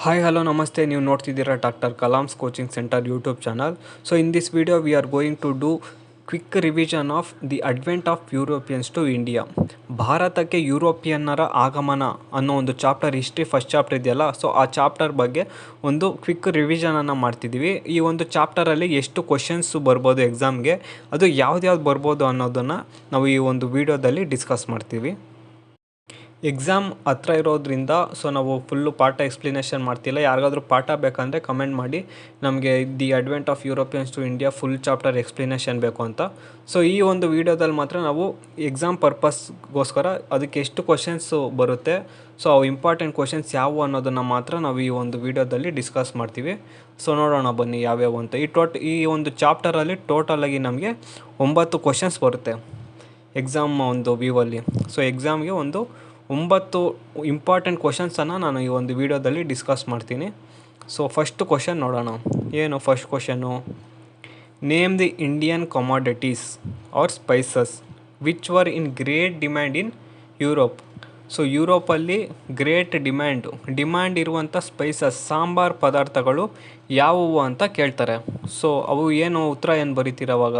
Hi, hello, namaste. ನೀವು ನೋಡ್ತಿದ್ದೀರಾ doctor Kalam's coaching centre YouTube channel. So in this video we are going to do quick revision of the advent of Europeans to India. ಭಾರತಕ್ಕೆ ಯುರೋಪಿಯನ್ನರ ಆಗಮನ ಅನ್ನೋ ಒಂದು chapter history first chapter ಇದೆಯಲ್ಲ, so ಆ chapter ಬಗ್ಗೆ ಒಂದು ಕ್ವಿಕ್ ರಿವಿಷನನ್ನು ಮಾಡ್ತಿದ್ದೀವಿ. ಈ ಒಂದು ಚಾಪ್ಟರಲ್ಲಿ ಎಷ್ಟು ಕ್ವಶನ್ಸ್ ಬರ್ಬೋದು ಎಕ್ಸಾಮ್ಗೆ, ಅದು ಯಾವ್ದು ಬರ್ಬೋದು ಅನ್ನೋದನ್ನು ನಾವು ಈ ಒಂದು ವಿಡಿಯೋದಲ್ಲಿ ಡಿಸ್ಕಸ್ ಮಾಡ್ತೀವಿ. ಎಕ್ಸಾಮ್ ಹತ್ರ ಇರೋದ್ರಿಂದ ಸೊ ನಾವು ಫುಲ್ಲು ಪಾಠ ಎಕ್ಸ್ಪ್ಲನೇಷನ್ ಮಾಡ್ತಿಲ್ಲ. ಯಾರಿಗಾದ್ರೂ ಪಾಠ ಬೇಕಂದರೆ ಕಮೆಂಟ್ ಮಾಡಿ, ನಮಗೆ the advent of Europeans to India full chapter explanation ಬೇಕು ಅಂತ. ಸೊ ಈ ಒಂದು ವಿಡಿಯೋದಲ್ಲಿ ಮಾತ್ರ ನಾವು ಎಕ್ಸಾಮ್ ಪರ್ಪಸ್ಗೋಸ್ಕರ ಅದಕ್ಕೆ ಎಷ್ಟು ಕ್ವಶನ್ಸು ಬರುತ್ತೆ, ಸೊ ಅವು ಇಂಪಾರ್ಟೆಂಟ್ ಕ್ವಶನ್ಸ್ ಯಾವುವು ಅನ್ನೋದನ್ನು ಮಾತ್ರ ನಾವು ಈ ಒಂದು ವಿಡಿಯೋದಲ್ಲಿ ಡಿಸ್ಕಸ್ ಮಾಡ್ತೀವಿ. ಸೊ ನೋಡೋಣ ಬನ್ನಿ ಯಾವ್ಯಾವು ಅಂತ. ಈ ಒಂದು ಚಾಪ್ಟರಲ್ಲಿ ಟೋಟಲಾಗಿ ನಮಗೆ 9 ಕ್ವಶನ್ಸ್ ಬರುತ್ತೆ ಎಕ್ಸಾಮ್ ಒಂದು ವ್ಯೂವಲ್ಲಿ. ಸೊ ಎಕ್ಸಾಮ್ಗೆ ಒಂದು 9 ಇಂಪಾರ್ಟೆಂಟ್ ಕ್ವಶನ್ಸನ್ನು ನಾನು ಈ ಒಂದು ವಿಡಿಯೋದಲ್ಲಿ ಡಿಸ್ಕಸ್ ಮಾಡ್ತೀನಿ. ಸೊ ಫಸ್ಟ್ ಕ್ವಶನ್ ನೋಡೋಣ. ಏನು first question? Name the Indian commodities or spices which were in great demand in Europe. So ಯುರೋಪಲ್ಲಿ ಗ್ರೇಟ್ ಡಿಮ್ಯಾಂಡ್ ಇರುವಂಥ ಸ್ಪೈಸಸ್, ಸಾಂಬಾರ್ ಪದಾರ್ಥಗಳು ಯಾವುವು ಅಂತ ಕೇಳ್ತಾರೆ. ಸೊ ಅವು ಏನು ಉತ್ತರ ಏನು ಬರೀತೀರ ಅವಾಗ?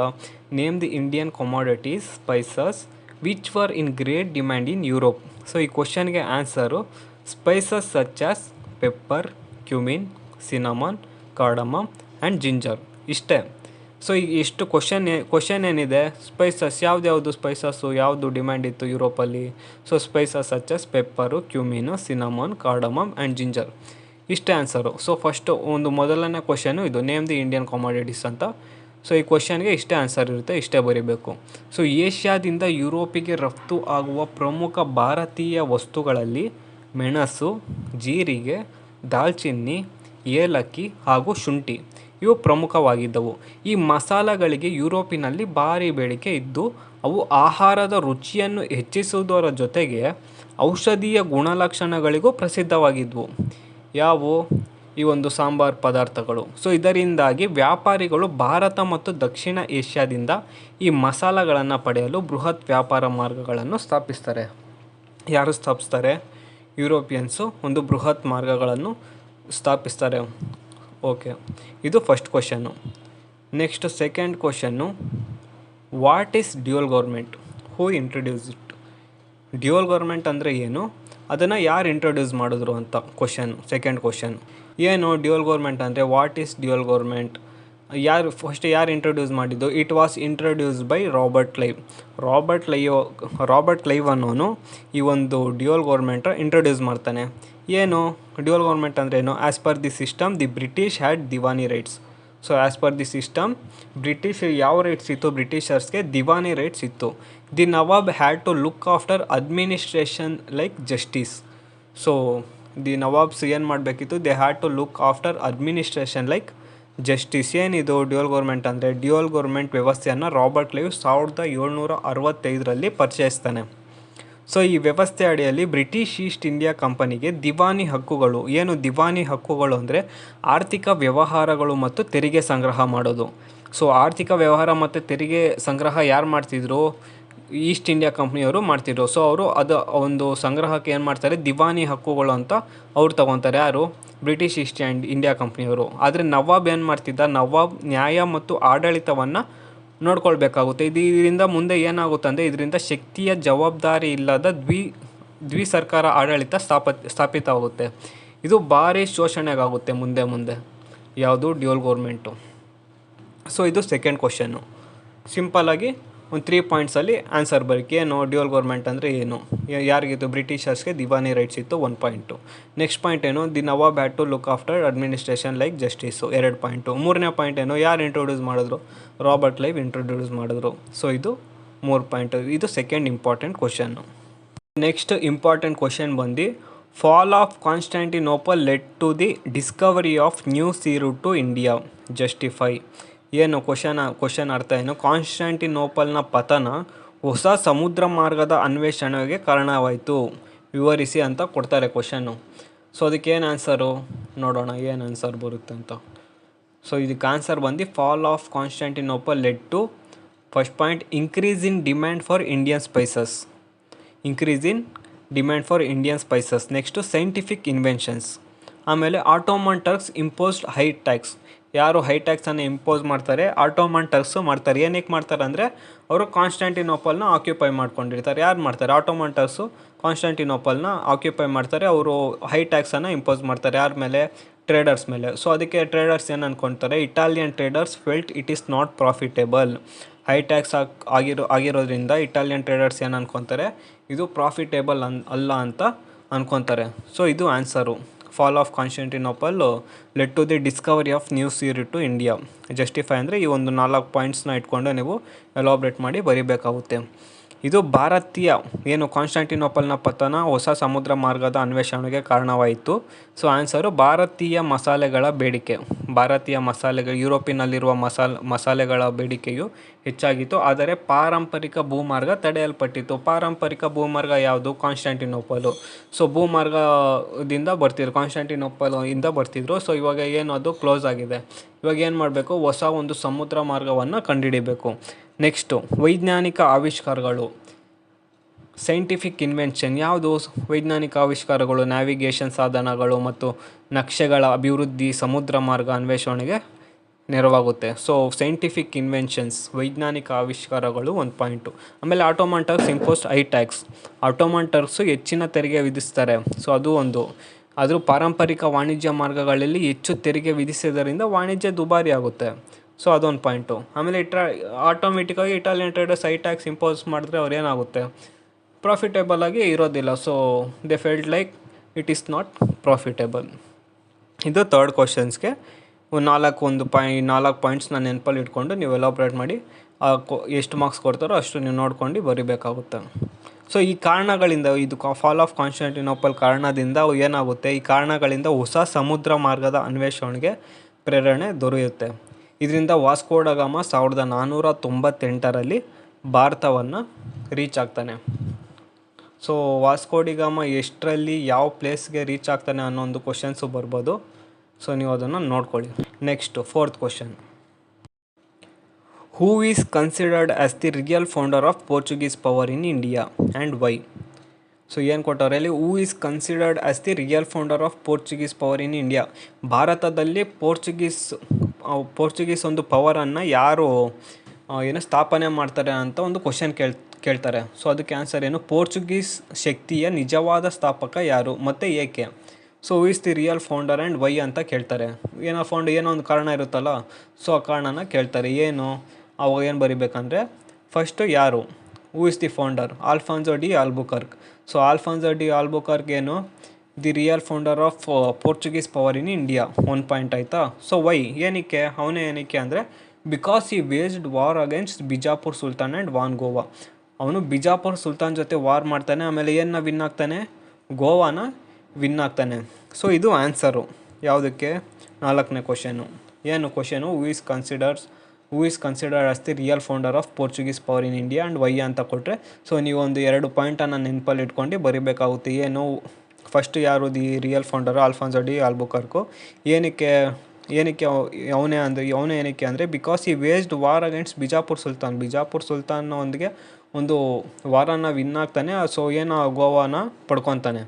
Name the Indian commodities spices which were in great demand in Europe. So ಈ ಕ್ವಶನ್ಗೆ answer spices such as pepper, cumin, cinnamon, cardamom and ginger. ಇಷ್ಟೇ. ಸೊ ಈಗ ಎಷ್ಟು ಕ್ವಶನ್ ಏನಿದೆ, ಸ್ಪೈಸಸ್ ಯಾವ್ದು ಸ್ಪೈಸಸ್ಸು ಯಾವುದು ಡಿಮ್ಯಾಂಡ್ ಇತ್ತು ಯುರೋಪಲ್ಲಿ? So spices such as pepper, cumin, cinnamon, cardamom and ginger. ಇಷ್ಟೇ ಆನ್ಸರು. ಸೊ ಫಸ್ಟು ಒಂದು ಮೊದಲನೇ ಕ್ವಶನು ಇದು, ನೇಮ್ ದಿ ಇಂಡಿಯನ್ ಕಮಾಡಿಟೀಸ್ ಅಂತ. ಸೊ ಈ ಕ್ವಶನ್ಗೆ ಇಷ್ಟೇ ಆನ್ಸರ್ ಇರುತ್ತೆ, ಇಷ್ಟೇ ಬರೀಬೇಕು. ಸೊ ಏಷ್ಯಾದಿಂದ ಯುರೋಪಿಗೆ ರಫ್ತು ಆಗುವ ಪ್ರಮುಖ ಭಾರತೀಯ ವಸ್ತುಗಳಲ್ಲಿ ಮೆಣಸು, ಜೀರಿಗೆ, ದಾಲ್ಚಿನ್ನಿ, ಏಲಕ್ಕಿ ಹಾಗೂ ಶುಂಠಿ ಇವು ಪ್ರಮುಖವಾಗಿದ್ದವು. ಈ ಮಸಾಲೆಗಳಿಗೆ ಯುರೋಪಿನಲ್ಲಿ ಭಾರಿ ಬೇಡಿಕೆ ಇದ್ದು ಅವು ಆಹಾರದ ರುಚಿಯನ್ನು ಹೆಚ್ಚಿಸುವುದರ ಜೊತೆಗೆ ಔಷಧೀಯ ಗುಣಲಕ್ಷಣಗಳಿಗೂ ಪ್ರಸಿದ್ಧವಾಗಿದ್ವು. ಯಾವುವು? ಈ ಒಂದು ಸಾಂಬಾರ್ ಪದಾರ್ಥಗಳು. ಸೊ ಇದರಿಂದಾಗಿ ವ್ಯಾಪಾರಿಗಳು ಭಾರತ ಮತ್ತು ದಕ್ಷಿಣ ಏಷ್ಯಾದಿಂದ ಈ ಮಸಾಲೆಗಳನ್ನು ಪಡೆಯಲು ಬೃಹತ್ ವ್ಯಾಪಾರ ಮಾರ್ಗಗಳನ್ನು ಸ್ಥಾಪಿಸ್ತಾರೆ. ಯಾರು ಸ್ಥಾಪಿಸ್ತಾರೆ? ಯುರೋಪಿಯನ್ಸು ಒಂದು ಬೃಹತ್ ಮಾರ್ಗಗಳನ್ನು ಸ್ಥಾಪಿಸ್ತಾರೆ. ಓಕೆ, ಇದು first question. Next second question, what is dual government? Who introduce it? Dual government ಅಂದರೆ ಏನು, ಅದನ್ನು ಯಾರು ಇಂಟ್ರೊಡ್ಯೂಸ್ ಮಾಡಿದ್ರು ಅಂತ ಕ್ವಶನ್. ಸೆಕೆಂಡ್ ಕ್ವಶನ್ ಏನು ಡ್ಯುಯಲ್ ಗೌರ್ಮೆಂಟ್ ಅಂದರೆ? What is dual government? ಯಾರು ಇಂಟ್ರೊಡ್ಯೂಸ್ ಮಾಡಿದ್ದು? It was introduce by Robert Clive ಅನ್ನೋನು ಈ ಒಂದು ಡ್ಯುಯಲ್ ಗೌರ್ಮೆಂಟ್ ಇಂಟ್ರೊಡ್ಯೂಸ್ ಮಾಡ್ತಾನೆ. ಏನು ಡ್ಯುಯಲ್ ಗೌರ್ಮೆಂಟ್ ಅಂದರೆ ಏನು? As per the system the British had diwani rights. So as per the system British ಯಾವ ರೈಟ್ಸ್ ಇತ್ತು? ಬ್ರಿಟಿಷರ್ಸ್ಗೆ ದಿವಾನಿ ರೈಟ್ಸ್ ಇತ್ತು. The nawab had to look after administration like justice. So the nawabs ಏನು ಮಾಡಬೇಕಿತ್ತು? They had to look after administration like justice. ಏನಿದು dual government ಅಂದರೆ? Dual government ವ್ಯವಸ್ಥೆಯನ್ನು Robert Clive 1765ರಲ್ಲಿ ಪರಿಚಯಿಸ್ತಾನೆ. ಸೊ ಈ ವ್ಯವಸ್ಥೆ ಅಡಿಯಲ್ಲಿ ಬ್ರಿಟಿಷ್ ಈಸ್ಟ್ ಇಂಡಿಯಾ ಕಂಪನಿಗೆ ದಿವಾನಿ ಹಕ್ಕುಗಳು. ಏನು ದಿವಾನಿ ಹಕ್ಕುಗಳು ಅಂದರೆ? ಆರ್ಥಿಕ ವ್ಯವಹಾರಗಳು ಮತ್ತು ತೆರಿಗೆ ಸಂಗ್ರಹ ಮಾಡೋದು. ಸೊ ಆರ್ಥಿಕ ವ್ಯವಹಾರ ಮತ್ತು ತೆರಿಗೆ ಸಂಗ್ರಹ ಯಾರು ಮಾಡ್ತಿದ್ರು? ಈಸ್ಟ್ ಇಂಡಿಯಾ ಕಂಪ್ನಿಯವರು ಮಾಡ್ತಿದ್ರು. ಸೊ ಅವರು ಅದು ಒಂದು ಸಂಗ್ರಹಕ್ಕೆ ಏನು ಮಾಡ್ತಾರೆ? ದಿವಾನಿ ಹಕ್ಕುಗಳು ಅಂತ ಅವ್ರು ತಗೊತಾರೆ. ಯಾರು? ಬ್ರಿಟಿಷ್ ಈಸ್ಟ್ ಇಂಡಿಯಾ ಕಂಪ್ನಿಯವರು. ಆದರೆ ನವಾಬ್ ಏನು ಮಾಡ್ತಿದ್ದ? ನವಾಬ್ ನ್ಯಾಯ ಮತ್ತು ಆಡಳಿತವನ್ನು ನೋಡ್ಕೊಳ್ಬೇಕಾಗುತ್ತೆ. ಇದರಿಂದ ಮುಂದೆ ಏನಾಗುತ್ತೆ ಅಂದರೆ, ಇದರಿಂದ ಶಕ್ತಿಯ ಜವಾಬ್ದಾರಿ ಇಲ್ಲದ ದ್ವಿ ಸರ್ಕಾರ ಆಡಳಿತ ಸ್ಥಾಪಿತವಾಗುತ್ತೆ. ಇದು ಭಾರಿ ಶೋಷಣೆಗಾಗುತ್ತೆ ಮುಂದೆ. ಯಾವುದು? Dual government. ಸೊ ಇದು ಸೆಕೆಂಡ್ ಕ್ವಶನ್ನು. ಸಿಂಪಲ್ಲಾಗಿ ಒಂದು 3 ಪಾಯಿಂಟ್ಸಲ್ಲಿ ಆನ್ಸರ್ ಬರೋಕ್ಕೆ. ಏನು ಡ್ಯುಯಲ್ ಗೌರ್ಮೆಂಟ್ ಅಂದರೆ ಏನು? ಯಾರಿಗಿತ್ತು? ಬ್ರಿಟಿಷರ್ಸ್ಗೆ ದಿವಾನಿ ರೈಟ್ಸ್ ಇತ್ತು, 1 ಪಾಯಿಂಟು. ನೆಕ್ಸ್ಟ್ ಪಾಯಿಂಟ್ ಏನು? The nawab had to look after administration like justice, 2 point. ಮೂರನೇ ಪಾಯಿಂಟ್ ಏನು? ಯಾರು ಇಂಟ್ರೊಡ್ಯೂಸ್ ಮಾಡಿದ್ರು? ರಾಬರ್ಟ್ ಕ್ಲೈವ್ ಇಂಟ್ರೊಡ್ಯೂಸ್ ಮಾಡಿದ್ರು. ಸೊ ಇದು 3 ಪಾಯಿಂಟು. ಇದು second important question. Next important question ಬಂದು, fall of Constantinople led to the discovery of new sea route to India, justify. ಏನು question ಅರ್ಥ ಏನು? ಕಾನ್ಸ್ಟ್ಯಾಂಟಿನೋಪಲ್ನ ಪತನ ಹೊಸ ಸಮುದ್ರ ಮಾರ್ಗದ ಅನ್ವೇಷಣೆಗೆ ಕಾರಣವಾಯಿತು, ವಿವರಿಸಿ ಅಂತ ಕೊಡ್ತಾರೆ ಕ್ವಶನ್ನು. ಸೊ ಅದಕ್ಕೆ ಏನು ಆನ್ಸರು? ನೋಡೋಣ ಏನು ಆನ್ಸರ್ ಬರುತ್ತೆ ಅಂತ. ಸೊ ಇದಕ್ಕೆ ಆನ್ಸರ್ ಬಂದು fall of Constantinople led to, first point, increase in demand for Indian spices. Next, scientific inventions. ಆಮೇಲೆ Ottoman Turks imposed high tax. ಯಾರು ಹೈ ಟ್ಯಾಕ್ಸನ್ನು ಇಂಪೋಸ್ ಮಾಡ್ತಾರೆ? ಆಟೋಮನ್ ಟರ್ಕ್ಸು ಮಾಡ್ತಾರೆ. ಏನಕ್ಕೆ ಮಾಡ್ತಾರೆ ಅಂದರೆ ಅವರು ಕಾನ್ಸ್ಟಾಂಟಿನೋಪಲ್ನ ಆಕ್ಯುಪೈ ಮಾಡ್ಕೊಂಡಿರ್ತಾರೆ. ಯಾರು ಮಾಡ್ತಾರೆ? ಆಟೋಮನ್ ಟರ್ಕ್ಸು ಕಾನ್ಸ್ಟಾಂಟಿನೋಪಲ್ನ ಆಕ್ಯುಪೈ ಮಾಡ್ತಾರೆ. ಅವರು ಹೈ ಟ್ಯಾಕ್ಸನ್ನು ಇಂಪೋಸ್ ಮಾಡ್ತಾರೆ. ಯಾರ ಮೇಲೆ? ಟ್ರೇಡರ್ಸ್ ಮೇಲೆ. ಸೊ ಅದಕ್ಕೆ ಟ್ರೇಡರ್ಸ್ ಏನು ಅಂದ್ಕೊಳ್ತಾರೆ? Italian traders felt it is not profitable. High tax ಆಗಿರೋದ್ರಿಂದ ಇಟಾಲಿಯನ್ ಟ್ರೇಡರ್ಸ್ ಏನು ಅಂದ್ಕೊತಾರೆ? ಇದು ಪ್ರಾಫಿಟೇಬಲ್ ಅಲ್ಲ ಅಂತ ಅಂದ್ಕೊತಾರೆ. ಸೊ ಇದು answer. Fall of Constantinople led to the discovery of new sea route to India. Justify ಅಂದರೆ ಈ ಒಂದು 4 ಪಾಯಿಂಟ್ಸ್ನ ಇಟ್ಕೊಂಡು ನೀವು ಎಲಾಬ್ರೇಟ್ ಮಾಡಿ ಬರೀಬೇಕಾಗುತ್ತೆ. ಇದು ಭಾರತೀಯ ಏನು ಕಾನ್ಸ್ಟಾಂಟಿನೋಪಲ್ನ ಪತನ ಹೊಸ ಸಮುದ್ರ ಮಾರ್ಗದ ಅನ್ವೇಷಣೆಗೆ ಕಾರಣವಾಯಿತು. ಸೊ ಆನ್ಸರು ಭಾರತೀಯ ಮಸಾಲೆಗಳ ಬೇಡಿಕೆ. ಭಾರತೀಯ ಯುರೋಪಿನಲ್ಲಿರುವ ಮಸಾಲೆಗಳ ಬೇಡಿಕೆಯು ಹೆಚ್ಚಾಗಿತ್ತು, ಆದರೆ ಪಾರಂಪರಿಕ ಭೂಮಾರ್ಗ ತಡೆಯಲ್ಪಟ್ಟಿತು. ಪಾರಂಪರಿಕ ಭೂಮಾರ್ಗ ಯಾವುದು? ಕಾನ್ಸ್ಟಾಂಟಿನೋಪಲು. ಸೊ ಭೂಮಾರ್ಗದಿಂದ ಬರ್ತಿದ್ರು, ಕಾನ್ಸ್ಟಾಂಟಿನೋಪಲ್ ಇಂದ ಬರ್ತಿದ್ರು. ಸೊ ಇವಾಗ ಏನು ಅದು ಕ್ಲೋಸ್ ಆಗಿದೆ. ಇವಾಗ ಏನು ಮಾಡಬೇಕು? ಹೊಸ ಒಂದು ಸಮುದ್ರ ಮಾರ್ಗವನ್ನು ಕಂಡುಹಿಡಿಬೇಕು. ನೆಕ್ಸ್ಟು ವೈಜ್ಞಾನಿಕ ಆವಿಷ್ಕಾರಗಳು. ಸೈಂಟಿಫಿಕ್ ಇನ್ವೆನ್ಷನ್ ಯಾವುದು? ವೈಜ್ಞಾನಿಕ ಆವಿಷ್ಕಾರಗಳು ನ್ಯಾವಿಗೇಷನ್ ಸಾಧನಗಳು ಮತ್ತು ನಕ್ಷೆಗಳ ಅಭಿವೃದ್ಧಿ ಸಮುದ್ರ ಮಾರ್ಗ ಅನ್ವೇಷಣೆಗೆ ನೆರವಾಗುತ್ತೆ. ಸೊ ಸೈಂಟಿಫಿಕ್ ಇನ್ವೆನ್ಷನ್ಸ್ ವೈಜ್ಞಾನಿಕ ಆವಿಷ್ಕಾರಗಳು 1 ಪಾಯಿಂಟು. ಆಮೇಲೆ Ottoman Turks imposed high tax. Ottoman Turks ಹೆಚ್ಚಿನ ತೆರಿಗೆ ವಿಧಿಸ್ತಾರೆ. ಸೊ ಅದು ಒಂದು. ಆದರೂ ಪಾರಂಪರಿಕ ವಾಣಿಜ್ಯ ಮಾರ್ಗಗಳಲ್ಲಿ ಹೆಚ್ಚು ತೆರಿಗೆ ವಿಧಿಸಿದ್ದರಿಂದ ವಾಣಿಜ್ಯ ದುಬಾರಿ ಆಗುತ್ತೆ. ಸೊ ಅದೊಂದು ಪಾಯಿಂಟು. ಆಮೇಲೆ ಆಟೋಮೆಟಿಕ್ಕಾಗಿ Italian traders high tax impose ಮಾಡಿದ್ರೆ ಅವ್ರು ಏನಾಗುತ್ತೆ? ಪ್ರಾಫಿಟೇಬಲ್ ಆಗಿ ಇರೋದಿಲ್ಲ. So they felt like it is not profitable. ಇದು ಥರ್ಡ್ ಕ್ವಶನ್ಸ್ಗೆ 4 ಪಾಯಿಂಟ್ಸ್ನ ನೆನಪಲ್ಲಿ ಇಟ್ಕೊಂಡು ನೀವು ಎಲಾಬ್ರೇಟ್ ಮಾಡಿ ಎಷ್ಟು ಮಾರ್ಕ್ಸ್ ಕೊಡ್ತಾರೋ ಅಷ್ಟು ನೀವು ನೋಡ್ಕೊಂಡು ಬರೀಬೇಕಾಗುತ್ತೆ. ಸೊ ಈ ಕಾರಣಗಳಿಂದ, ಇದು ಫಾಲ್ ಆಫ್ ಕಾನ್ಸ್ಟಾಂಟಿನೋಪಲ್ ಕಾರಣದಿಂದ ಏನಾಗುತ್ತೆ? ಈ ಕಾರಣಗಳಿಂದ ಹೊಸ ಸಮುದ್ರ ಮಾರ್ಗದ ಅನ್ವೇಷಣೆಗೆ ಪ್ರೇರಣೆ ದೊರೆಯುತ್ತೆ. ಇದರಿಂದ ವಾಸ್ಕೋ ಡ ಗಾಮ 1498ರಲ್ಲಿ ಭಾರತವನ್ನು ರೀಚ್ ಆಗ್ತಾನೆ. ಸೊ ವಾಸ್ಕೋ ಡಿ ಗಾಮ ಎಷ್ಟರಲ್ಲಿ ಯಾವ ಪ್ಲೇಸ್ಗೆ ರೀಚ್ ಆಗ್ತಾನೆ ಅನ್ನೋ ಒಂದು ಕ್ವಶನ್ಸು ಬರ್ಬೋದು. ಸೊ ನೀವು ಅದನ್ನು ನೋಡ್ಕೊಳ್ಳಿ. Next 4th question. Who is considered as the real founder of Portuguese power in India and why? So ಏನು ಕೊಟ್ಟವ್ರೆ ಅಲ್ಲಿ? Who is considered as the real founder of Portuguese power in India. ಭಾರತದಲ್ಲಿ Portuguese ಒಂದು ಪವರನ್ನು ಯಾರು ಸ್ಥಾಪನೆ ಮಾಡ್ತಾರೆ ಅಂತ ಒಂದು ಕ್ವಶನ್ ಕೇಳ್ತಾರೆ. ಸೊ ಅದಕ್ಕೆ ಆನ್ಸರ್ ಏನು? ಪೋರ್ಚುಗೀಸ್ ಶಕ್ತಿಯ ನಿಜವಾದ ಸ್ಥಾಪಕ ಯಾರು ಮತ್ತು ಏಕೆ? So who is the real founder and why ಅಂತ ಕೇಳ್ತಾರೆ. ಏನೋ ಒಂದು ಕಾರಣ ಇರುತ್ತಲ್ಲ, ಸೊ ಆ ಕಾರಣನ ಕೇಳ್ತಾರೆ. ಅವಾಗ ಏನು ಬರಿಬೇಕಂದ್ರೆ ಫಸ್ಟು ಯಾರು? Who is the founder? Alfonso de Albuquerque. So Alfonso de Albuquerque ಏನು? The real founder of Portuguese power in India. 1 point ಆಯಿತಾ? ಸೊ ವೈ ಏನಕ್ಕೆ? ಏನಕ್ಕೆ ಅಂದರೆ because he waged war against Bijapur sultan and won Goa. ಅವನು ಬಿಜಾಪುರ್ ಸುಲ್ತಾನ್ ಜೊತೆ war ಮಾಡ್ತಾನೆ, ಆಮೇಲೆ ಏನನ್ನ ವಿನ್ ಆಗ್ತಾನೆ? ಗೋವಾನ ವಿನ್ ಆಗ್ತಾನೆ. ಸೊ ಇದು ಆನ್ಸರು ಯಾವುದಕ್ಕೆ? 4ನೇ ಕ್ವಶನು. ಏನು question? Who is considered as the real founder of Portuguese power in India and why ಅಂತ ಕೊಟ್ಟರೆ, ಸೊ ನೀವು ಒಂದು 2 ಪಾಯಿಂಟನ್ನು ನೆನಪಲ್ಲಿ ಇಟ್ಕೊಂಡು ಬರೀಬೇಕಾಗುತ್ತೆ. ಏನು? ಫಸ್ಟ್ ಯಾರು the real founder? Alfonso de Albuquerque. ಏನಕ್ಕೆ ಅವನೇ ಏನಕ್ಕೆ ಅಂದರೆ because he waged war against Bijapur sultan ಒಂದಿಗೆ ಒಂದು ವಾರನ ವಿನ್ ಆಗ್ತಾನೆ. ಸೊ ಗೋವಾನ ಪಡ್ಕೊತಾನೆ.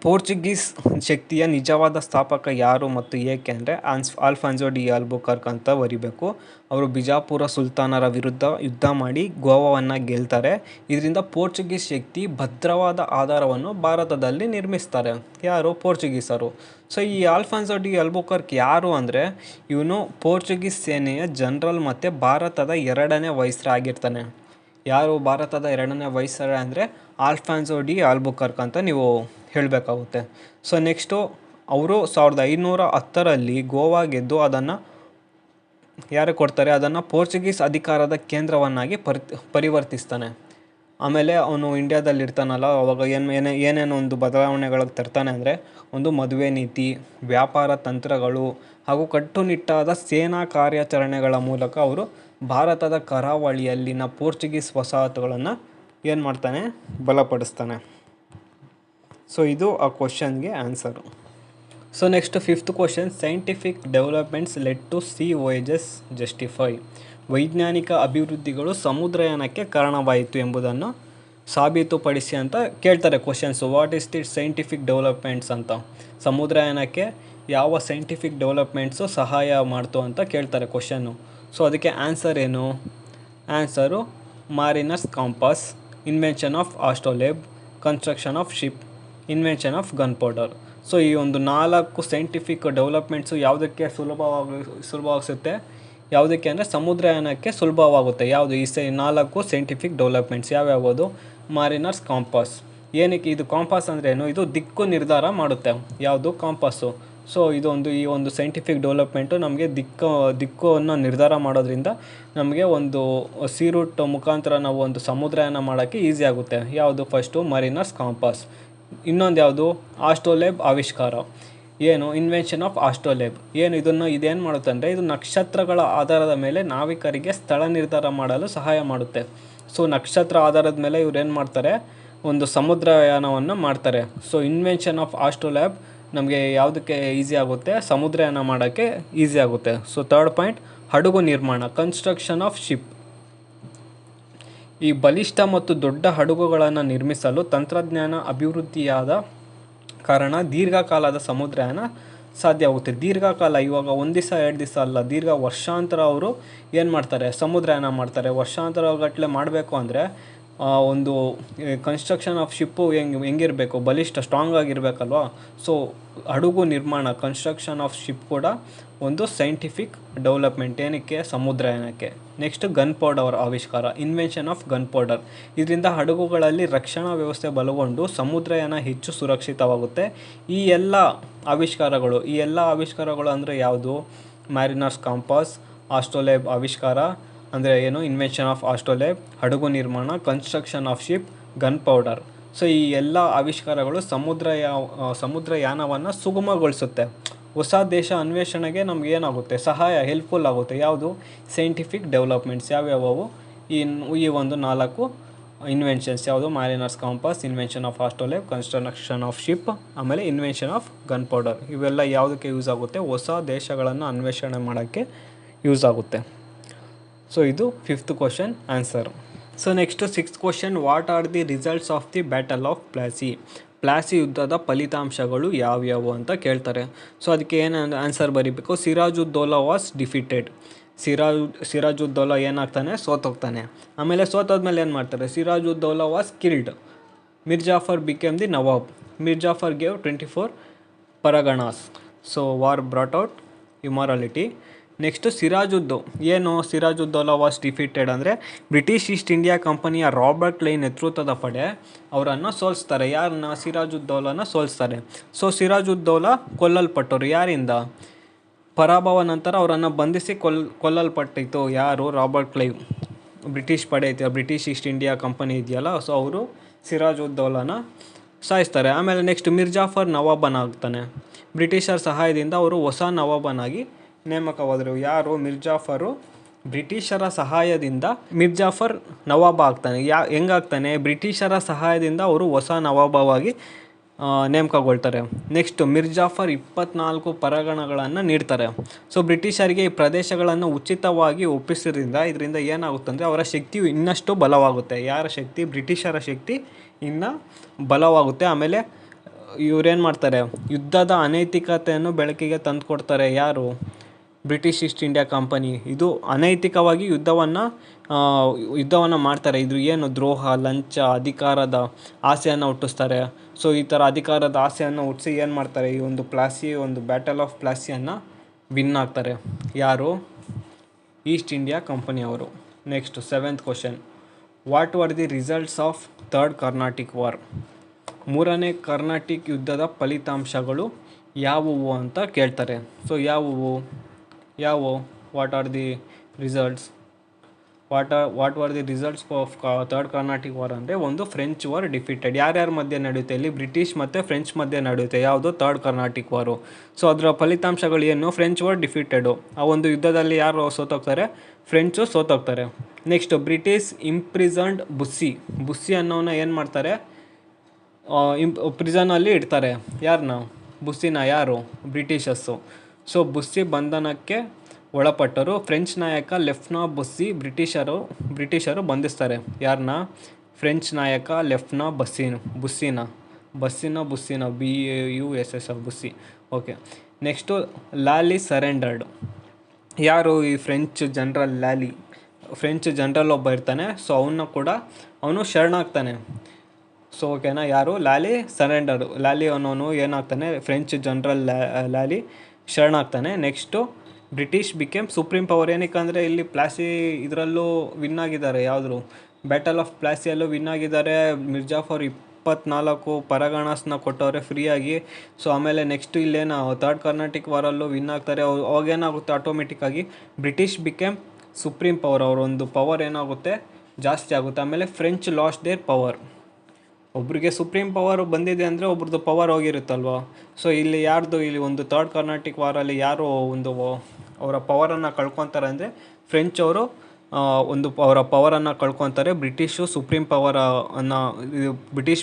ಪೋರ್ಚುಗೀಸ್ ಶಕ್ತಿಯ ನಿಜವಾದ ಸ್ಥಾಪಕ ಯಾರು ಮತ್ತು ಏಕೆ ಅಂದರೆ ಆಲ್ಫಾನ್ಸೋ ಡಿ ಆಲ್ಬುಕರ್ಕ್ ಅಂತ ಬರಿಬೇಕು. ಅವರು ಬಿಜಾಪುರ ಸುಲ್ತಾನರ ವಿರುದ್ಧ ಯುದ್ಧ ಮಾಡಿ ಗೋವಾವನ್ನು ಗೆಲ್ತಾರೆ. ಇದರಿಂದ ಪೋರ್ಚುಗೀಸ್ ಶಕ್ತಿ ಭದ್ರವಾದ ಆಧಾರವನ್ನು ಭಾರತದಲ್ಲಿ ನಿರ್ಮಿಸ್ತಾರೆ. ಯಾರು? ಪೋರ್ಚುಗೀಸರು. ಸೊ ಈ ಆಲ್ಫಾನ್ಸೋ ಡಿ ಆಲ್ಬುಕರ್ಕ್ ಯಾರು ಅಂದರೆ ಇವನು ಪೋರ್ಚುಗೀಸ್ ಸೇನೆಯ ಜನರಲ್ ಮತ್ತು ಭಾರತದ 2ನೇ ವೈಸ್ರಾಯ್ ಆಗಿರ್ತಾನೆ. ಯಾರು ಭಾರತದ 2ನೇ ವೈಸ್ರಾಯ್ ಅಂದರೆ ಆಲ್ಫಾನ್ಸೋ ಡಿ ಆಲ್ಬುಕರ್ಕ್ ಅಂತ ನೀವು ಹೇಳಬೇಕಾಗುತ್ತೆ. ಸೊ ನೆಕ್ಸ್ಟು ಅವರು 1510ರಲ್ಲಿ ಗೋವಾ ಗೆದ್ದು ಅದನ್ನು ಯಾರು ಕೊಡ್ತಾರೆ? ಅದನ್ನು ಪೋರ್ಚುಗೀಸ್ ಅಧಿಕಾರದ ಕೇಂದ್ರವನ್ನಾಗಿ ಪರಿವರ್ತಿಸ್ತಾನೆ. ಆಮೇಲೆ ಅವನು ಇಂಡಿಯಾದಲ್ಲಿ ಇರ್ತಾನಲ್ಲ, ಅವಾಗ ಏನೇನು ಒಂದು ಬದಲಾವಣೆಗಳಿಗೆ ತರ್ತಾನೆ ಅಂದರೆ ಒಂದು ಮದುವೆ ನೀತಿ, ವ್ಯಾಪಾರ ತಂತ್ರಗಳು ಹಾಗೂ ಕಟ್ಟುನಿಟ್ಟಾದ ಸೇನಾ ಕಾರ್ಯಾಚರಣೆಗಳ ಮೂಲಕ ಅವರು ಭಾರತದ ಕರಾವಳಿಯಲ್ಲಿನ ಪೋರ್ಚುಗೀಸ್ ವಸಾಹತುಗಳನ್ನು ಏನು ಮಾಡ್ತಾನೆ? ಬಲಪಡಿಸ್ತಾನೆ. ಸೊ ಇದು ಆ ಕ್ವಶನ್ಗೆ answer. So next 5th question. Scientific developments led to sea voyages justify. ವೈಜ್ಞಾನಿಕ ಅಭಿವೃದ್ಧಿಗಳು ಸಮುದ್ರಯಾನಕ್ಕೆ ಕಾರಣವಾಯಿತು ಎಂಬುದನ್ನು ಸಾಬೀತುಪಡಿಸಿ ಅಂತ ಕೇಳ್ತಾರೆ questions. What is the scientific developments ಅಂತ, ಸಮುದ್ರಯಾನಕ್ಕೆ ಯಾವ ಸೈಂಟಿಫಿಕ್ ಡೆವಲಪ್ಮೆಂಟ್ಸು ಸಹಾಯ ಮಾಡ್ತು ಅಂತ ಕೇಳ್ತಾರೆ ಕ್ವಶನ್ನು. ಸೊ ಅದಕ್ಕೆ ಆನ್ಸರ್ ಏನು? Answer mariner's compass, invention of astrolabe, construction of ship, invention of gunpowder. So ಈ ಒಂದು 4 ಸೈಂಟಿಫಿಕ್ ಡೆವಲಪ್ಮೆಂಟ್ಸು ಯಾವುದಕ್ಕೆ ಸುಲಭವಾಗಿಸುತ್ತೆ, ಯಾವುದಕ್ಕೆ ಅಂದರೆ ಸಮುದ್ರಯಾನಕ್ಕೆ ಸುಲಭವಾಗುತ್ತೆ. ಯಾವುದು ಈ 4 ಸೈಂಟಿಫಿಕ್ ಡೆವಲಪ್ಮೆಂಟ್ಸ್ ಯಾವ್ಯಾವುದು? Mariners compass. ಏನಕ್ಕೆ ಇದು ಕಾಂಪಾಸ್ ಅಂದರೆ ಏನು? ಇದು ದಿಕ್ಕು ನಿರ್ಧಾರ ಮಾಡುತ್ತೆ. ಯಾವುದು? ಕಾಂಪಾಸು. ಸೊ ಈ ಒಂದು ಸೈಂಟಿಫಿಕ್ ಡೆವಲಪ್ಮೆಂಟು ನಮಗೆ ದಿಕ್ಕನ್ನು ನಿರ್ಧಾರ ಮಾಡೋದ್ರಿಂದ ನಮಗೆ ಒಂದು ಸೀ ರೂಟ್ ಮುಖಾಂತರ ನಾವು ಒಂದು ಸಮುದ್ರಯಾನ ಮಾಡೋಕ್ಕೆ ಈಸಿ ಆಗುತ್ತೆ. ಯಾವುದು? First mariner's compass. ಇನ್ನೊಂದು ಯಾವುದು? ಆಸ್ಟ್ರೋಲೇಬ್ ಆವಿಷ್ಕಾರ. ಏನು? Invention of astrolabe. ಇದೇನು ಮಾಡುತ್ತೆ ಅಂದರೆ ಇದು ನಕ್ಷತ್ರಗಳ ಆಧಾರದ ಮೇಲೆ ನಾವಿಕರಿಗೆ ಸ್ಥಳ ನಿರ್ಧಾರ ಮಾಡಲು ಸಹಾಯ ಮಾಡುತ್ತೆ. ಸೊ ನಕ್ಷತ್ರ ಆಧಾರದ ಮೇಲೆ ಇವ್ರು ಏನು ಮಾಡ್ತಾರೆ? ಒಂದು ಸಮುದ್ರಯಾನವನ್ನು ಮಾಡ್ತಾರೆ. ಸೊ ಇನ್ವೆನ್ಷನ್ ಆಫ್ ಆಸ್ಟ್ರೋಲ್ಯಾಬ್ ನಮಗೆ ಯಾವುದಕ್ಕೆ ಈಸಿ ಆಗುತ್ತೆ? ಸಮುದ್ರಯಾನ ಮಾಡೋಕ್ಕೆ ಈಸಿ ಆಗುತ್ತೆ. ಸೊ 3rd ಪಾಯಿಂಟ್, ಹಡಗು ನಿರ್ಮಾಣ, ಕನ್ಸ್ಟ್ರಕ್ಷನ್ ಆಫ್ ಶಿಪ್. ಈ ಬಲಿಷ್ಠ ಮತ್ತು ದೊಡ್ಡ ಹಡಗುಗಳನ್ನು ನಿರ್ಮಿಸಲು ತಂತ್ರಜ್ಞಾನ ಅಭಿವೃದ್ಧಿಯಾದ ಕಾರಣ ದೀರ್ಘಕಾಲದ ಸಮುದ್ರಯಾನ ಸಾಧ್ಯವಾಗುತ್ತೆ. ದೀರ್ಘಕಾಲ, ಇವಾಗ 1 ದಿವಸ 2 ದಿವಸ ಅಲ್ಲ, ದೀರ್ಘ ವರ್ಷಾಂತರ ಅವರು ಏನು ಮಾಡ್ತಾರೆ? ಸಮುದ್ರಯಾನ ಮಾಡ್ತಾರೆ. ವರ್ಷಾಂತರ ಗಟ್ಟಲೆ ಮಾಡಬೇಕು ಅಂದರೆ ಒಂದು ಕನ್ಸ್ಟ್ರಕ್ಷನ್ ಆಫ್ ಶಿಪ್ಪು ಹೆಂಗಿರಬೇಕು? ಬಲಿಷ್ಠ, ಸ್ಟ್ರಾಂಗ್ ಆಗಿರಬೇಕಲ್ವಾ? ಸೊ ಹಡಗು ನಿರ್ಮಾಣ, ಕನ್ಸ್ಟ್ರಕ್ಷನ್ ಆಫ್ ಶಿಪ್ ಕೂಡ ಒಂದು ಸೈಂಟಿಫಿಕ್ ಡೆವಲಪ್ಮೆಂಟ್. ಏನಕ್ಕೆ? ಸಮುದ್ರಯಾನಕ್ಕೆ. ನೆಕ್ಸ್ಟ್, ಗನ್ ಪೌಡರ್ ಆವಿಷ್ಕಾರ, ಇನ್ವೆನ್ಷನ್ ಆಫ್ ಗನ್ ಪೌಡರ್. ಇದರಿಂದ ಹಡಗುಗಳಲ್ಲಿ ರಕ್ಷಣಾ ವ್ಯವಸ್ಥೆ ಬಲಗೊಂಡು ಸಮುದ್ರಯಾನ ಹೆಚ್ಚು ಸುರಕ್ಷಿತವಾಗುತ್ತೆ. ಈ ಎಲ್ಲ ಆವಿಷ್ಕಾರಗಳು ಅಂದರೆ ಯಾವುದು? ಮ್ಯಾರಿನರ್ಸ್ ಕಾಂಪಾಸ್, ಆಸ್ಟ್ರೋಲೇಬ್ ಆವಿಷ್ಕಾರ ಅಂದರೆ ಏನು? ಇನ್ವೆನ್ಷನ್ ಆಫ್ ಆಸ್ಟ್ರೋಲೇಬ್, ಹಡಗು ನಿರ್ಮಾಣ, construction of ship, gun powder. So ಈ ಎಲ್ಲ ಆವಿಷ್ಕಾರಗಳು ಸಮುದ್ರಯಾನವನ್ನು ಸುಗಮಗೊಳಿಸುತ್ತೆ. ಹೊಸ ದೇಶ ಅನ್ವೇಷಣೆಗೆ ನಮ್ಗೆ ಏನಾಗುತ್ತೆ? ಹೆಲ್ಪ್ಫುಲ್ ಆಗುತ್ತೆ. ಯಾವುದು? ಸೈಂಟಿಫಿಕ್ ಡೆವಲಪ್ಮೆಂಟ್ಸ್ ಯಾವ್ಯಾವು? ಈ ಒಂದು 4 ಇನ್ವೆನ್ಷನ್ಸ್. ಯಾವುದು? Mariner's compass, invention of astrolabe, construction of ship, ಆಮೇಲೆ ಇನ್ವೆನ್ಷನ್ ಆಫ್ ಗನ್ ಪೌಡರ್. ಇವೆಲ್ಲ ಯಾವುದಕ್ಕೆ ಯೂಸ್ ಆಗುತ್ತೆ? ಹೊಸ ದೇಶಗಳನ್ನು ಅನ್ವೇಷಣೆ ಮಾಡೋಕ್ಕೆ ಯೂಸ್ ಆಗುತ್ತೆ. ಸೊ ಇದು 5th question answer. So next 6th question, what are the results of the battle of Plassey? Plassey ಯುದ್ಧದ ಫಲಿತಾಂಶಗಳು ಯಾವ್ಯಾವು ಅಂತ ಕೇಳ್ತಾರೆ. ಸೊ ಅದಕ್ಕೆ ಏನು ಆನ್ಸರ್ ಬರೀಬೇಕು? Sirajuddaula was defeated. ಸಿರಾಜುದ್ದೌಲಾ ಏನಾಗ್ತಾನೆ? ಸೋತೋಗ್ತಾನೆ. ಆಮೇಲೆ ಸೋತೋದ್ಮೇಲೆ ಏನು ಮಾಡ್ತಾರೆ? Sirajuddaula was killed. Mir Jafar became the nawab. Mir Jafar gave 24 Parganas. So war brought out immorality. Next Sirajuddaula was defeated ಅಂದರೆ ಬ್ರಿಟಿಷ್ ಈಸ್ಟ್ ಇಂಡಿಯಾ ಕಂಪನಿಯ ರಾಬರ್ಟ್ ಕ್ಲೈವ್ ನೇತೃತ್ವದ ಪಡೆ ಅವರನ್ನು ಸೋಲಿಸ್ತಾರೆ. ಯಾರನ್ನ? ಸಿರಾಜುದ್ದೌಲಾನ ಸೋಲಿಸ್ತಾರೆ. ಸೊ ಸಿರಾಜುದ್ದೌಲಾ ಕೊಲ್ಲಲ್ಪಟ್ಟರು. ಯಾರಿಂದ? ಪರಾಭವ ನಂತರ ಅವರನ್ನು ಬಂಧಿಸಿ ಕೊಲ್ಲಲ್ಪಟ್ಟಿತ್ತು. ಯಾರು? Robert Clive. ಬ್ರಿಟಿಷ್ ಪಡೆ ಇದೆಯಲ್ಲ, ಬ್ರಿಟಿಷ್ ಈಸ್ಟ್ ಇಂಡಿಯಾ ಕಂಪನಿ ಇದೆಯಲ್ಲ, ಸೊ ಅವರು ಸಿರಾಜುದ್ದೌಲಾನ ಸಾಯಿಸ್ತಾರೆ. ಆಮೇಲೆ ನೆಕ್ಸ್ಟ್ ಮಿರ್ಜಾಫರ್ ನವಾಬನಾಗ್ತಾನೆ. ಬ್ರಿಟಿಷರ ಸಹಾಯದಿಂದ ಅವರು ಹೊಸ ನವಾಬನಾಗಿ ನೇಮಕವಾದರು. ಯಾರು? ಮಿರ್ಜಾಫರು. ಬ್ರಿಟಿಷರ ಸಹಾಯದಿಂದ ಮಿರ್ಜಾಫರ್ ನವಾಬ ಆಗ್ತಾನೆ. ಹೆಂಗಾಗ್ತಾನೆ? ಬ್ರಿಟಿಷರ ಸಹಾಯದಿಂದ ಅವರು ಹೊಸ ನವಾಬವಾಗಿ ನೇಮಕಗೊಳ್ತಾರೆ. ನೆಕ್ಸ್ಟ್, ಮಿರ್ಜಾಫರ್ 24 ಪರಗಣಗಳನ್ನು ನೀಡ್ತಾರೆ. ಸೊ ಬ್ರಿಟಿಷರಿಗೆ ಈ ಪ್ರದೇಶಗಳನ್ನು ಉಚಿತವಾಗಿ ಒಪ್ಪಿಸಿದ್ರಿಂದ ಇದರಿಂದ ಏನಾಗುತ್ತೆ ಅಂದರೆ ಅವರ ಶಕ್ತಿಯು ಇನ್ನಷ್ಟು ಬಲವಾಗುತ್ತೆ. ಯಾರ ಶಕ್ತಿ? ಬ್ರಿಟಿಷರ ಶಕ್ತಿ ಇನ್ನೂ ಬಲವಾಗುತ್ತೆ. ಆಮೇಲೆ ಇವರೇನು ಮಾಡ್ತಾರೆ? ಯುದ್ಧದ ಅನೈತಿಕತೆಯನ್ನು ಬೆಳಕಿಗೆ ತಂದುಕೊಡ್ತಾರೆ. ಯಾರು? British East India company. ಇದು ಅನೈತಿಕವಾಗಿ ಯುದ್ಧವನ್ನು ಮಾಡ್ತಾರೆ. ಇದು ಏನು? ದ್ರೋಹ, ಲಂಚ, ಅಧಿಕಾರದ ಆಸೆಯನ್ನು ಹುಟ್ಟಿಸ್ತಾರೆ. ಸೊ ಈ ಥರ ಅಧಿಕಾರದ ಆಸೆಯನ್ನು ಹುಟ್ಟಿಸಿ ಏನು ಮಾಡ್ತಾರೆ? ಈ ಒಂದು ಬ್ಯಾಟಲ್ ಆಫ್ ಪ್ಲಾಸಿಯನ್ನು ವಿನ್ ಆಗ್ತಾರೆ. ಯಾರು? ಈಸ್ಟ್ ಇಂಡಿಯಾ ಕಂಪನಿಯವರು. Next 7th question, what were the results of 3rd Carnatic war? 3ನೇ ಕರ್ನಾಟಿಕ್ ಯುದ್ಧದ ಫಲಿತಾಂಶಗಳು ಯಾವುವು ಅಂತ ಕೇಳ್ತಾರೆ. ಸೊ ಯಾವುವು? What are the results? What were the results of 3rd Carnatic war ಅಂದರೆ ಒಂದು ಫ್ರೆಂಚ್ ವಾರ್ ಡಿಫೀಟೆಡ್. ಯಾರ್ಯಾರ ಮಧ್ಯೆ ನಡೆಯುತ್ತೆ? ಇಲ್ಲಿ ಬ್ರಿಟಿಷ್ ಮತ್ತು ಫ್ರೆಂಚ್ ಮಧ್ಯೆ ನಡೆಯುತ್ತೆ. ಯಾವುದು? 3rd Carnatic ವಾರು. ಸೊ ಅದರ ಫಲಿತಾಂಶಗಳು ಏನು? French war defeated. ಆ ಒಂದು ಯುದ್ಧದಲ್ಲಿ ಯಾರು ಸೋತೋಗ್ತಾರೆ? ಫ್ರೆಂಚು ಸೋತೋಗ್ತಾರೆ. ನೆಕ್ಸ್ಟ್, ಬ್ರಿಟಿಷ್ ಇಂಪ್ರಿಸನ್ಡ್ ಬುಸ್ಸಿ ಅನ್ನೋನ ಏನು ಮಾಡ್ತಾರೆ? ಪ್ರಿಸನಲ್ಲಿ ಇಡ್ತಾರೆ. ಯಾರನ್ನ? ಬುಸ್ಸಿನ. ಯಾರು? ಬ್ರಿಟಿಷಸ್ಸು. ಸೊ ಬುಸ್ಸಿ ಬಂಧನಕ್ಕೆ ಒಳಪಟ್ಟರು. ಫ್ರೆಂಚ್ ನಾಯಕ ಲೆಫ್ನಾ ಬುಸ್ಸಿ ಬ್ರಿಟಿಷರು ಬಂಧಿಸ್ತಾರೆ. ಯಾರನ್ನ? ಫ್ರೆಂಚ್ ನಾಯಕ ಲೆಫ್ನಾ ಬುಸ್ಸಿನ BUSS ಬುಸ್ಸಿ. ಓಕೆ, ನೆಕ್ಸ್ಟು ಲಾಲಿ ಸರೆಂಡರ್ಡ್. ಯಾರು ಈ ಫ್ರೆಂಚ್ ಜನರಲ್ ಒಬ್ಬ ಇರ್ತಾನೆ. ಸೊ ಅವನು ಶರಣಾಗ್ತಾನೆ. ಸೊ ಓಕೆನಾ, ಯಾರು ಲಾಲಿ ಅನ್ನೋನು ಏನಾಗ್ತಾನೆ, ಫ್ರೆಂಚ್ ಜನರಲ್ ಲಾಲಿ ಶರಣಾಗ್ತಾನೆ. Next British became supreme power. ಏನಕ್ಕೆ ಅಂದರೆ ಇಲ್ಲಿ ಪ್ಲಾಸಿ ಇದರಲ್ಲೂ ವಿನ್ ಆಗಿದ್ದಾರೆ, ಯಾವುದ್ರು ಬ್ಯಾಟಲ್ ಆಫ್ ಪ್ಲಾಸಿಯಲ್ಲೂ ವಿನ್ ಆಗಿದ್ದಾರೆ. ಮಿರ್ಜಾಫರ್ 24 ಪರಗಣಾಸ್ನ ಕೊಟ್ಟವ್ರೆ ಫ್ರೀಯಾಗಿ. ಸೊ ಆಮೇಲೆ ನೆಕ್ಸ್ಟ್ ಇಲ್ಲೇನು ಥರ್ಡ್ ಕರ್ನಾಟಿಕ್ ವಾರಲ್ಲೂ ವಿನ್ ಆಗ್ತಾರೆ. ಅವಾಗೇನಾಗುತ್ತೆ, ಆಟೋಮೆಟಿಕ್ಕಾಗಿ ಬ್ರಿಟಿಷ್ ಬಿಕೇಮ್ ಸುಪ್ರೀಂ ಪವರ್, ಅವರೊಂದು ಪವರ್ ಏನಾಗುತ್ತೆ ಜಾಸ್ತಿ ಆಗುತ್ತೆ. ಆಮೇಲೆ ಫ್ರೆಂಚ್ ಲಾಸ್ಟ್ ದೇರ್ ಪವರ್. ಒಬ್ರಿಗೆ ಸುಪ್ರೀಂ ಪವರ್ ಬಂದಿದೆ ಅಂದರೆ ಒಬ್ರದ್ದು ಪವರ್ ಹೋಗಿರುತ್ತಲ್ವ. ಸೊ ಇಲ್ಲಿ ಒಂದು ಥರ್ಡ್ ಕರ್ನಾಟಿಕ್ ವಾರಲ್ಲಿ ಯಾರು ಅವರ ಪವರನ್ನು ಕಳ್ಕೊತಾರೆ ಅಂದರೆ ಫ್ರೆಂಚ್ ಅವರು ಅವರ ಪವರನ್ನು ಕಳ್ಕೊತಾರೆ. British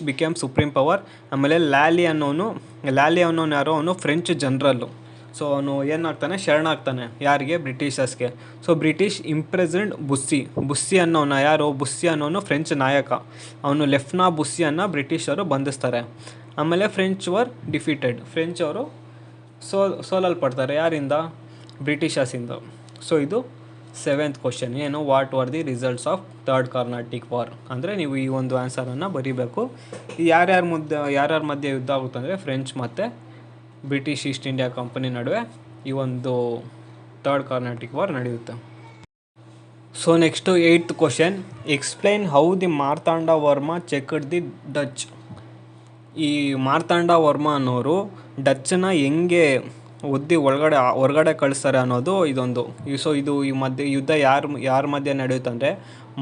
became supreme power. ಆಮೇಲೆ ಲಾಲಿ ಅನ್ನೋನು ಯಾರೋ ಅವನು ಫ್ರೆಂಚ್ ಜನರಲ್ಲು. ಸೊ ಅವನು ಏನಾಗ್ತಾನೆ, ಶರಣಾಗ್ತಾನೆ ಯಾರಿಗೆ, ಬ್ರಿಟಿಷರ್ಸ್ಗೆ. ಸೊ ಬ್ರಿಟಿಷ್ ಇಂಪ್ರೆಸೆಂಟ್ ಬುಸ್ಸಿ ಅನ್ನೋನು ಫ್ರೆಂಚ್ ನಾಯಕ. ಅವನು ಲೆಫ್ನಾ ಬುಸ್ಸಿಯನ್ನು ಬ್ರಿಟಿಷರು ಬಂಧಿಸ್ತಾರೆ. ಆಮೇಲೆ ಫ್ರೆಂಚ್ ವರ್ ಡಿಫೀಟೆಡ್. ಫ್ರೆಂಚ್ ಅವರು ಸೋಲಲ್ಪಡ್ತಾರೆ. ಯಾರಿಂದ, ಬ್ರಿಟಿಷರ್ಸಿಂದ. ಸೊ ಇದು 7th ಕ್ವಶನ್. ಏನು, what were the results of third Carnatic war. ಅಂದರೆ ನೀವು ಈ ಒಂದು ಆನ್ಸರನ್ನು ಬರೀಬೇಕು. ಯಾರ್ಯಾರ ಮಧ್ಯೆ ಯುದ್ಧ ಆಗುತ್ತೆ ಅಂದರೆ ಫ್ರೆಂಚ್ ಮತ್ತು ಬ್ರಿಟಿಷ್ ಈಸ್ಟ್ ಇಂಡಿಯಾ ಕಂಪನಿ ನಡುವೆ ಈ ಒಂದು ಥರ್ಡ್ ಕರ್ನಾಟಿಕ್ ವಾರ್ ನಡೆಯುತ್ತೆ. So next 8th question. Explain how the Marthanda Varma checked the Dutch. ಈ ಮಾರ್ತಾಂಡ ವರ್ಮ ಅನ್ನೋರು ಡಚ್ಚನ್ನ ಹೆಂಗೆ ಒದ್ದಿ ಹೊರಗಡೆ ಕಳಿಸ್ತಾರೆ ಅನ್ನೋದು ಇದೊಂದು. ಸೊ ಈ ಮಧ್ಯೆ ಯುದ್ಧ ಯಾರ ಮಧ್ಯೆ ನಡೆಯುತ್ತೆ ಅಂದರೆ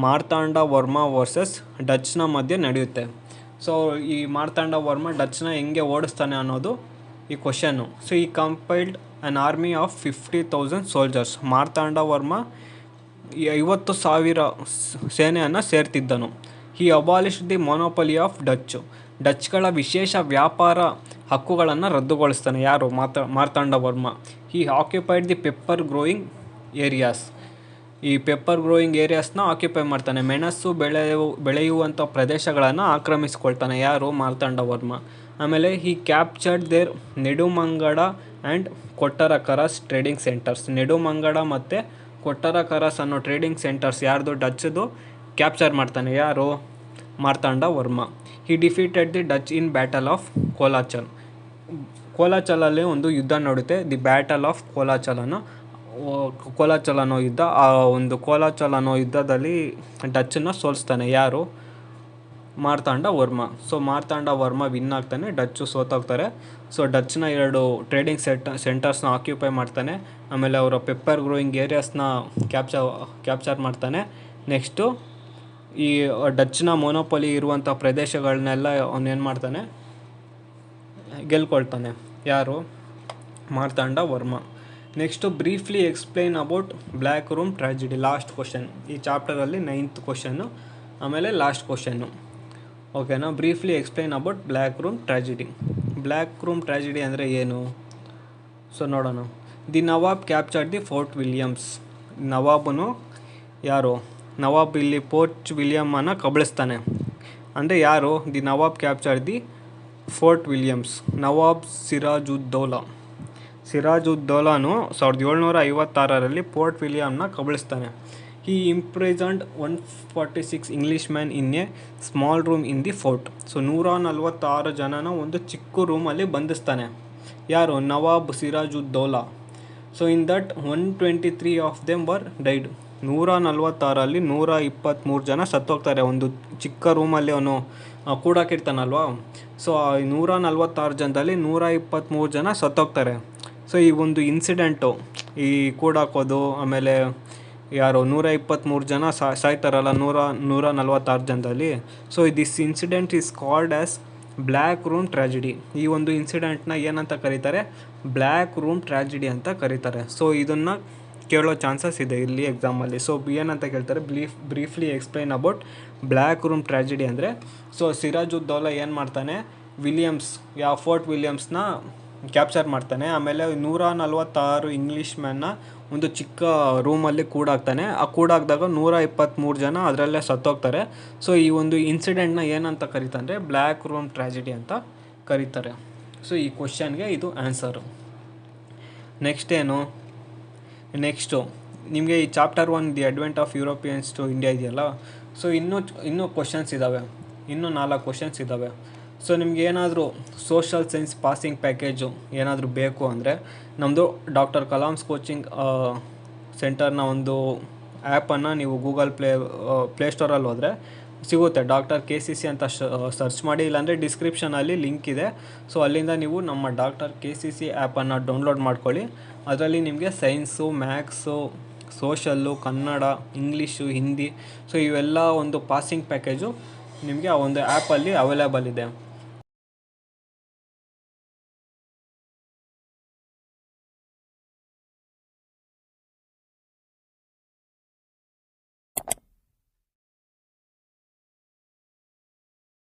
ಮಾರ್ತಾಂಡ ವರ್ಮ ವರ್ಸಸ್ ಡಚ್ನ ಮಧ್ಯೆ ನಡೆಯುತ್ತೆ. ಸೊ ಈ ಮಾರ್ತಾಂಡ ವರ್ಮ ಡಚ್ನ ಹೆಂಗೆ ಓಡಿಸ್ತಾನೆ ಅನ್ನೋದು ಈ ಕ್ವಶನ್ನು. ಸೊ ಈ compiled an army of 50,000 soldiers. Marthanda Varma 50,000 ಸೇನೆಯನ್ನು ಸೇರ್ತಿದ್ದನು. ಹಿ ಅಬಾಲಿಷ್ಡ್ ದಿ ಮೊನೋಪಲಿ ಆಫ್ ಡಚ್ಗಳ ವಿಶೇಷ ವ್ಯಾಪಾರ ಹಕ್ಕುಗಳನ್ನು ರದ್ದುಗೊಳಿಸ್ತಾನೆ. ಯಾರು, Marthanda Varma. He occupied the pepper growing areas. ಈ ಪೆಪ್ಪರ್ ಗ್ರೋಯಿಂಗ್ ಏರಿಯಾಸ್ನ ಆಕ್ಯುಪೈ ಮಾಡ್ತಾನೆ. ಮೆಣಸು ಬೆಳೆಯುವಂಥ ಪ್ರದೇಶಗಳನ್ನು ಆಕ್ರಮಿಸ್ಕೊಳ್ತಾನೆ. ಯಾರು, ಮಾರ್ತಾಂಡ ವರ್ಮ. ಆಮೇಲೆ he captured their Nedumangad and Kottarakkara's trading centres. Nedumangad ಮತ್ತು ಕೊಟ್ಟರಕರಸ್ ಅನ್ನೋ ಟ್ರೇಡಿಂಗ್ ಸೆಂಟರ್ಸ್ ಯಾರ್ದು, ಡಚ್ದು ಕ್ಯಾಪ್ಚರ್ ಮಾಡ್ತಾನೆ. ಯಾರು, Marthanda Varma. He defeated the Dutch in battle of ಕೋಲಾಚಲಲ್ಲಿ ಒಂದು ಯುದ್ಧ ನಡೆಯುತ್ತೆ, ದಿ ಬ್ಯಾಟಲ್ ಆಫ್ ಕೋಲಾಚಲ್ ಅನ್ನೋ ಯುದ್ಧ. ಆ ಒಂದು ಕೋಲಾಚಲ್ ಅನ್ನೋ ಯುದ್ಧದಲ್ಲಿ ಡಚ್ಚನ್ನು ಸೋಲಿಸ್ತಾನೆ. ಯಾರು, ಮಾರ್ತಾಂಡ ವರ್ಮ. ಸೊ ಮಾರ್ತಾಂಡ ವರ್ಮ ವಿನ್ ಆಗ್ತಾನೆ, ಡಚ್ಚು ಸೋತೋಗ್ತಾರೆ. ಸೊ ಡಚ್ನ 2 ಟ್ರೇಡಿಂಗ್ ಸೆಂಟರ್ಸ್ನ ಆಕ್ಯುಪೈ ಮಾಡ್ತಾನೆ. ಆಮೇಲೆ ಅವರ ಪೆಪ್ಪರ್ ಗ್ರೋಯಿಂಗ್ ಏರಿಯಾಸ್ನ ಕ್ಯಾಪ್ಚರ್ ಮಾಡ್ತಾನೆ. ನೆಕ್ಸ್ಟು ಈ ಡಚ್ನ ಮೊನೋಪೊಲಿ ಇರುವಂಥ ಪ್ರದೇಶಗಳನ್ನೆಲ್ಲ ಅವನೇನು ಮಾಡ್ತಾನೆ, ಗೆಲ್ಕೊಳ್ತಾನೆ. ಯಾರು, Marthanda Varma. Next briefly explain about black room tragedy. Last question ಈ ಚಾಪ್ಟರಲ್ಲಿ, 9th ಕ್ವಶನ್ನು. ಆಮೇಲೆ ಲಾಸ್ಟ್ ಕ್ವಶನ್ನು. ಓಕೆನಾ, briefly explain about black room tragedy. Black room tragedy ಅಂದರೆ ಏನು? ಸೊ ನೋಡೋಣ. The nawab capture the fort Williams. Nawab ಇಲ್ಲಿ ಫೋರ್ಟ್ ವಿಲಿಯಮನ್ನು ಕಬಳಿಸ್ತಾನೆ. ಅಂದರೆ ಯಾರು, the nawab capture the fort Williams. Nawab ಸಿರಾಜುದ್ದೌಲಾನು 1756ರಲ್ಲಿ ಫೋರ್ಟ್ ವಿಲಿಯಮ್ನ ಕಬಳಿಸ್ತಾನೆ. He imprisoned 146 English man in a small room in the fort. So 146 ಜನನ ಒಂದು ಚಿಕ್ಕ ರೂಮಲ್ಲಿ ಬಂಧಿಸ್ತಾನೆ. ಯಾರು, nawab Sirajuddaula. So in that 123 of them were died. 146ರಲ್ಲಿ 123 ಜನ ಸತ್ತೋಗ್ತಾರೆ. ಒಂದು ಚಿಕ್ಕ ರೂಮಲ್ಲಿ ಅವನು ಕೂಡಾಕಿರ್ತಾನಲ್ವಾ. ಸೊ 146 ಜನದಲ್ಲಿ 123 ಜನ ಸತ್ತೋಗ್ತಾರೆ. ಸೊ ಈ ಒಂದು ಇನ್ಸಿಡೆಂಟು, ಈ ಕೂಡಾಕೋದು, ಆಮೇಲೆ 123 ಜನ ಸಾಯ್ತಾರಲ್ಲ 146 ಜನದಲ್ಲಿ. So this incident is called as black room tragedy. ಈ ಒಂದು ಇನ್ಸಿಡೆಂಟ್ನ ಏನಂತ ಕರೀತಾರೆ, ಬ್ಲ್ಯಾಕ್ ರೂಮ್ ಟ್ರ್ಯಾಜಿಡಿ ಅಂತ ಕರೀತಾರೆ. ಸೊ ಇದನ್ನು ಕೇಳೋ ಚಾನ್ಸಸ್ ಇದೆ ಇಲ್ಲಿ ಎಕ್ಸಾಮಲ್ಲಿ. ಸೊ ಏನಂತ ಕೇಳ್ತಾರೆ, briefly explain about black room tragedy ಅಂದರೆ, ಸೊ ಸಿರಾಜುದ್ದೌಲಾ ಏನು ಮಾಡ್ತಾನೆ, ಫೋರ್ಟ್ ವಿಲಿಯಮ್ಸ್ನ ಕ್ಯಾಪ್ಚರ್ ಮಾಡ್ತಾನೆ. ಆಮೇಲೆ 146 ಇಂಗ್ಲೀಷ್ ಮ್ಯಾನ್ನ ಒಂದು ಚಿಕ್ಕ ರೂಮಲ್ಲಿ ಕೂಡಾಕ್ತಾನೆ. ಆ ಕೂಡಾಕಿದಾಗ 123 ಜನ ಅದರಲ್ಲೇ ಸತ್ತೋಗ್ತಾರೆ. ಸೊ ಈ ಒಂದು ಇನ್ಸಿಡೆಂಟ್ನ ಏನಂತ ಕರೀತಾರೆ, ಬ್ಲ್ಯಾಕ್ ರೂಮ್ ಟ್ರ್ಯಾಜಿಡಿ ಅಂತ ಕರೀತಾರೆ. ಸೊ ಈ ಕ್ವಶನ್ಗೆ ಇದು ಆನ್ಸರು. ನೆಕ್ಸ್ಟು ನಿಮಗೆ ಈ chapter 1 the advent of Europeans to India ಇದೆಯಲ್ಲ, ಸೊ ಇನ್ನೂ ಕ್ವಶನ್ಸ್ ಇದ್ದಾವೆ, ಇನ್ನೂ 4 ಕ್ವಶನ್ಸ್ ಇದ್ದಾವೆ. ಸೊ ನಿಮ್ಗೆ ಏನಾದರೂ ಸೋಷಲ್ ಸೈನ್ಸ್ ಪಾಸಿಂಗ್ ಪ್ಯಾಕೇಜು ಏನಾದರೂ ಬೇಕು ಅಂದರೆ ನಮ್ಮದು ಡಾಕ್ಟರ್ ಕಲಾಮ್ಸ್ ಕೋಚಿಂಗ್ ಸೆಂಟರ್ನ ಒಂದು ಆ್ಯಪನ್ನು ನೀವು ಗೂಗಲ್ ಪ್ಲೇಸ್ಟೋರಲ್ಲಿ ಹೋದರೆ ಸಿಗುತ್ತೆ. ಡಾಕ್ಟರ್ KCC ಅಂತ ಸರ್ಚ್ ಮಾಡಿ, ಇಲ್ಲಾಂದರೆ ಡಿಸ್ಕ್ರಿಪ್ಷನಲ್ಲಿ ಲಿಂಕ್ ಇದೆ. ಸೊ ಅಲ್ಲಿಂದ ನೀವು ನಮ್ಮ ಡಾಕ್ಟರ್ KCC ಆ್ಯಪನ್ನು ಡೌನ್ಲೋಡ್ ಮಾಡ್ಕೊಳ್ಳಿ. ಅದರಲ್ಲಿ ನಿಮಗೆ science, maths, social, Kannada, English, Hindi, so ಇವೆಲ್ಲ ಒಂದು ಪಾಸಿಂಗ್ ಪ್ಯಾಕೇಜು ನಿಮಗೆ ಆ ಒಂದು ಆ್ಯಪಲ್ಲಿ ಅವೈಲೇಬಲ್ ಇದೆ.